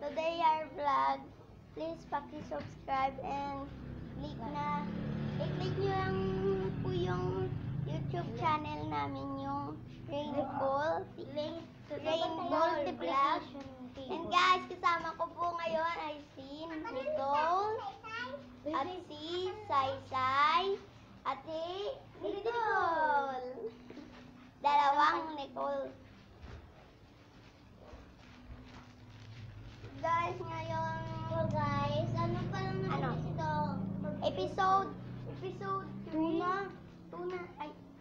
today our vlog. Please paki-subscribe and click nyo lang po yung YouTube channel namin, yung Rainbow the Vlog. And guys, kasama ko po ngayon ay si Nicole at si Saysay at si Nicole. Dalawang Nicole. Guys, ngayon, ano pa lang natin ito? Episode 2 na.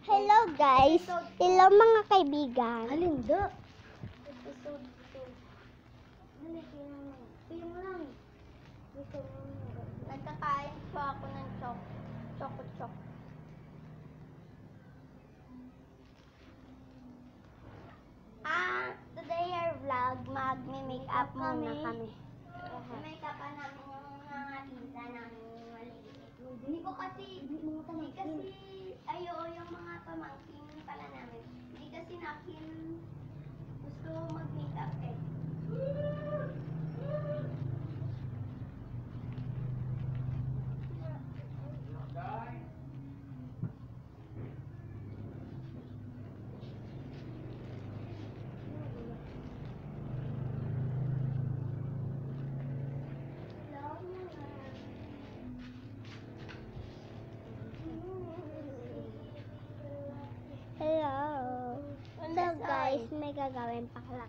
Hello guys. Hello mga kaibigan. Halindo. Episode 2. Yung lang. Nagkakain pa ako ng choco. Today our vlog, mag-make up muna kami. Make up namin yung mga tita namin yung maliliit. Hindi kasi, yung mga pamangkin pala namin. Hindi kasi nakin gusto mag-make up eh. Hello. So guys, may gagawin pa kami.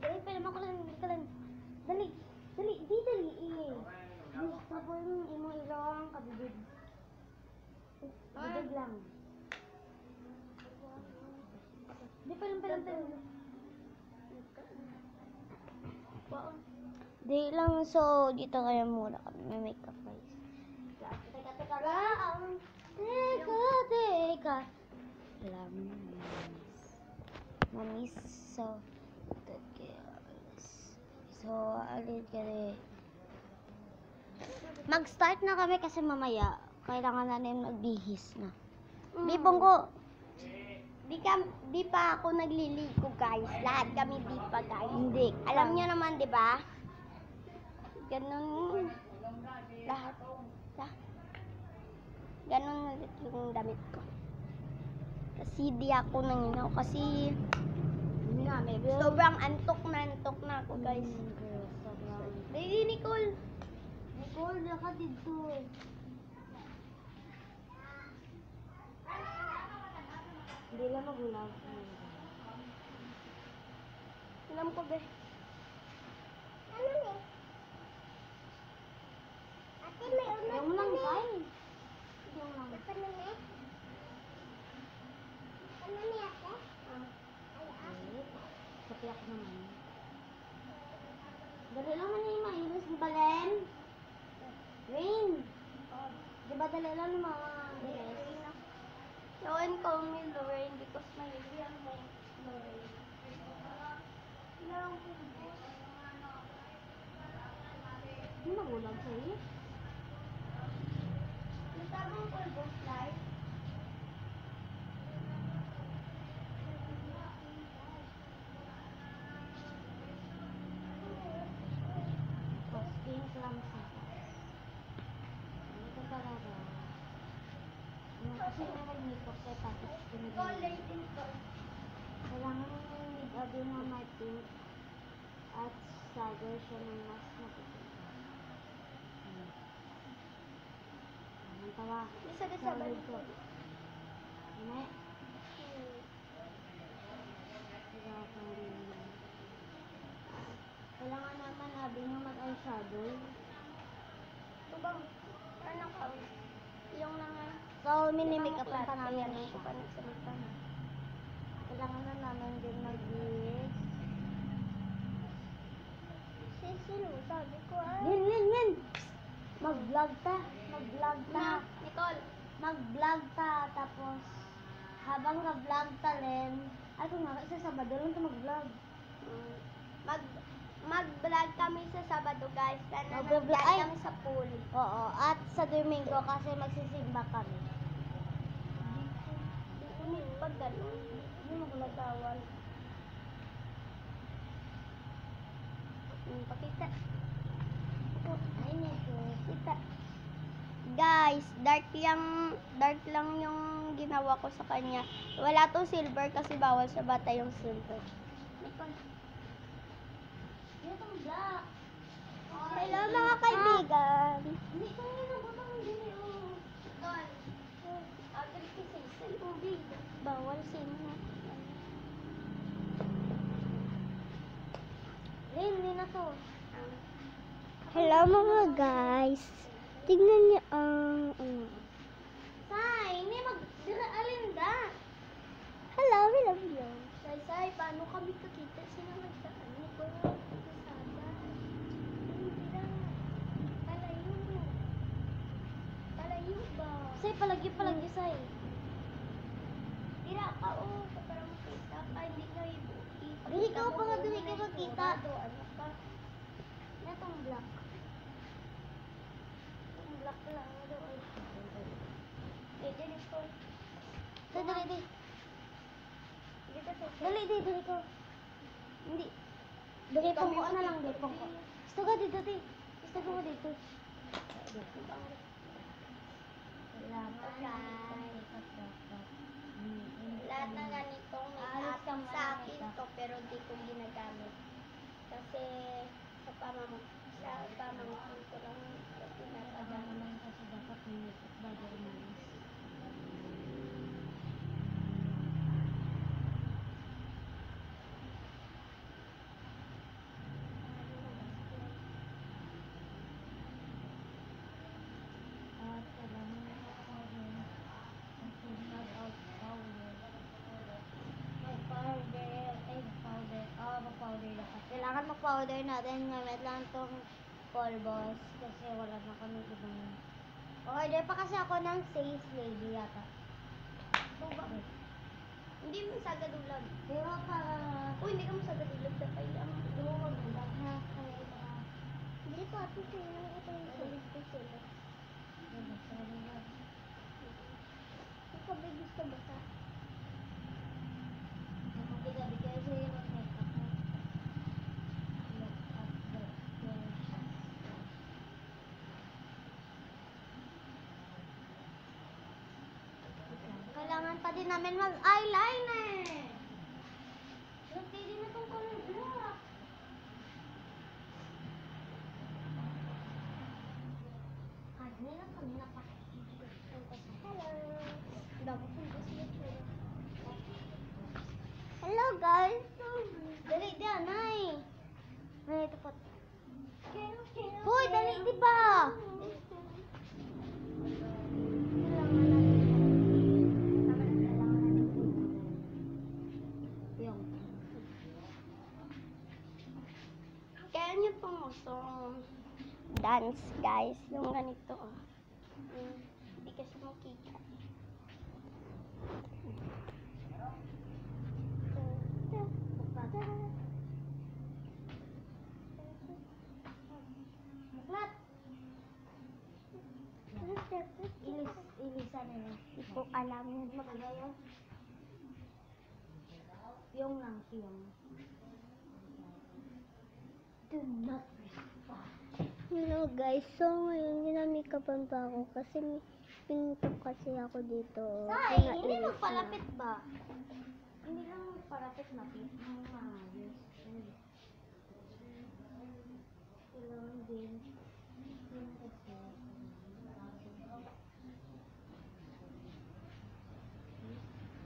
Dali, film ako lang. Dali. Gusto ko yung imong ilong kabibig. Kabibig lang. Di film. Di lang, so dito kaya muna kami may makeup guys. Teka. Mamis. So, alin ka rin. Mag-start na kami kasi mamaya kailangan natin magbihis na. Bibong ko. Di pa ako nagliligo guys. Lahat kami di pa guys. Hindi. Alam niyo naman, di ba? Ganun. Lahat. Ganun ulit yung damit ko. Kasi di ako nanginaw. Kasi sobrang antok na ako guys. Dali, Nicole. Nicole, naka dito. Hindi lang mag-vlog. Alam ko ba? Yung lang kain. Yung lang. Sapi ako naman. Dali lang man yung mainis ni Balen. Rain. Diba dali lang yung mga dress? You can call me Lorraine because my real name is Lorraine. Hindi nagulag sa'yo. Nasabang ko yung slide. Costing lang sa. Ano ka talaga? Kasi na mag-makeup kaya tapos Late ito. kailangan mag-abi mo may pink at stagger siya ng mas matitig. Ang tawa. Isa din sa balik ko. Ano? Kailangan naman abi mo mag-eyeshadow. Ito bang, ano ka? Yung mga... So, mini-makeup lang pa namin Ayan, siya. pa nagsalita. Kailangan na namin din mag-lips. Sino? Sabi ko Lin! Mag-vlog ta. Nicole. Mag-vlog ta. Tapos, habang nag-vlog ta, Len, ay kung nga, isa Sabado lang ito mag-vlog. mag-vlog kami sa Sabado, guys. Sana Mag-vlog- nag-vlog ay! kami sa pool. Oo, at sa Domingo kasi magsisimba kami. Pag gano'n, hindi mo ko nagawal. Pakita. Ay, nito. Kita. Guys, dark lang yung ginawa ko sa kanya. Wala to silver kasi bawal sa bata yung silver. Itong black. Hello mga kaibigan. Hindi ko yun ang butang hindi. Tol, agad kasi sa tubig. Bawal sa inyo. Hindi na to. Hello mga guys. Tignan niyo ang Say, hindi mag-dira alinda. Hello. Say, paano kami kakita sila magdaan? Hindi ko na kasada. Hindi lang. Palayo ba? Say, palagi, say. Tira ka para makita ka. Hindi ka ibuki. Dili ka pa nga, dili ka magkita. Ano ka? Itong black. Ang black lang. Doon. Dili ko. Say, dali. Dito sa Dali ko. Hindi. Dali, pungko na lang, dali, pungko. Gusto ka dito, ti. Gusto ko dito. Lahat na ganitong make-up sa akin to pero di ko ginagamit. Kasi sa pamangkin ko lang ito pinapagamit. Kailangan mag-powder natin. Gamit lang itong polvos kasi wala na kami ibang. Order pa kasi ako ng Safe Lady yata. Hindi mo sagadulag. Pero para Hindi ka mo sagadulag sa kailangan. luwag na kaya Hindi ko ito sila. Ito yung salit ko sila. Ikaw ba gusto ba ka? Gabi kayo sa iyo mag-makeup mo. Kailangan pa din namin mag-eyeliner. Pwede na itong color black. Kanina kami napakikita. Hello. Dapat yung gusto ko. Hello guys. Dali di anay. Ay, ito po. Kero. Hoy, dali di ba? Yung. Kaya niyo pong usong dance guys. Yung ganito. Hindi kasi makita. Muklat. Ilisan na yun. Hindi ko alam yun. Magayo. Yung lang, yung. Do not Hello guys. So ngayon ginamikapan pa ako kasi may pinto kasi ako dito. Say, hindi Pinailis na. magpalapit ba? Hindi lang magpalapit na pit. Maayos. Kailangan din. Yun kasi.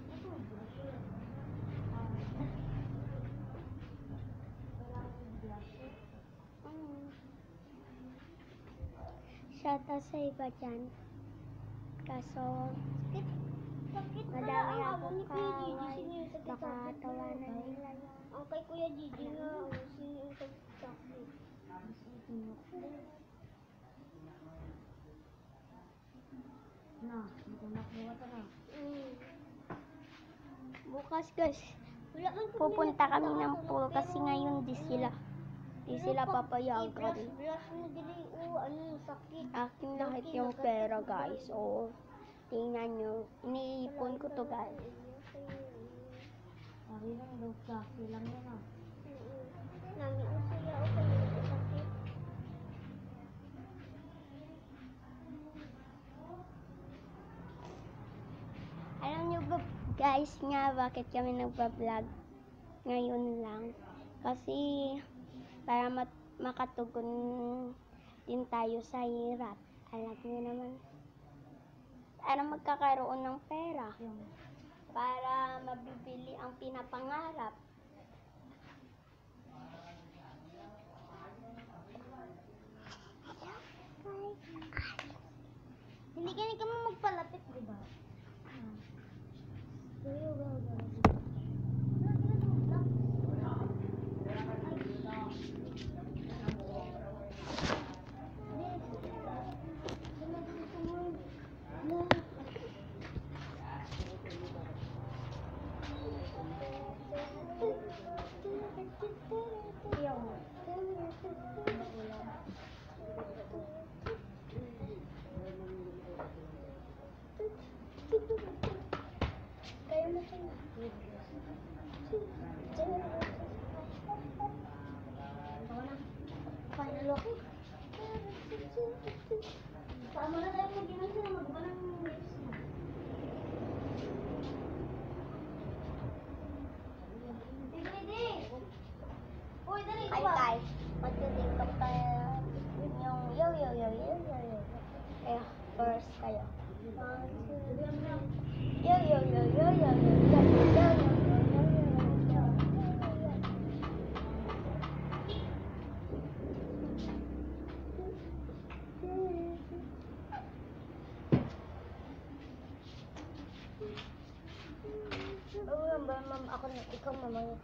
Ito, blush. Kailangan blush. Shout out sa iba dyan. Kaso, Sakit madami ang akong ni Kuya Gigi, kaway. sinusakit Baka sakit tawanan na. nila yun. Ang kay Kuya Gigi nga, sinusakit. Na, dito nakuha ka na. Bukas guys, Wala man pupunta kami ng pool kasi ngayon di sila. Di sila papayagan. I-brush mo dili. Ano, sakit. Akin lahat yung pera, guys. Oo. Tingnan nyo. Iniipon ko to, guys. Sabi lang daw, kasi lang yan ah. Nami usaya o kayo sakit. Alam nyo ba, guys, nga bakit kami nagpa-vlog ngayon lang? Kasi para makatugon din tayo sa hirap. Alam nyo naman, para magkakaroon ng pera. Para mabibili ang pinapangarap. Hindi ka mo magpalapit, di ba? Sama na tayo mag-inom sila, magbuka ng lips na. Hindi! Uy, dali, Hi ba? guys, magti-tiktok tayo yung yo. Eh, first kayo. Yo. Ako na, ikaw mamang.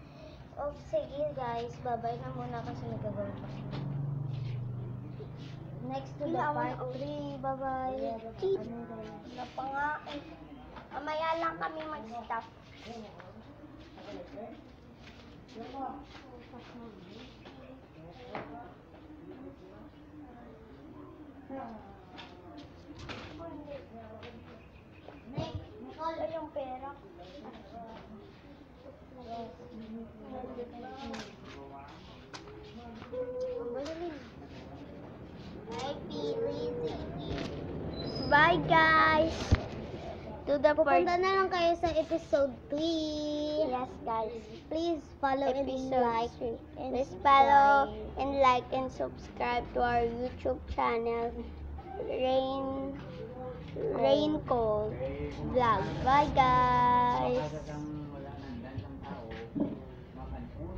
Oh, sige guys, bye-bye na muna kasi nagagawin pa. Next to the part 3, bye-bye. Wala pa nga eh. Mamaya lang kami mag-stop. Wala yung pera. Bye guys! To the Pupunta first. na lang kayo sa episode 3. Yes guys. Please follow and Episode like. 3. And Please follow subscribe. and like and subscribe to our YouTube channel, Rain Cold Vlog. Bye guys!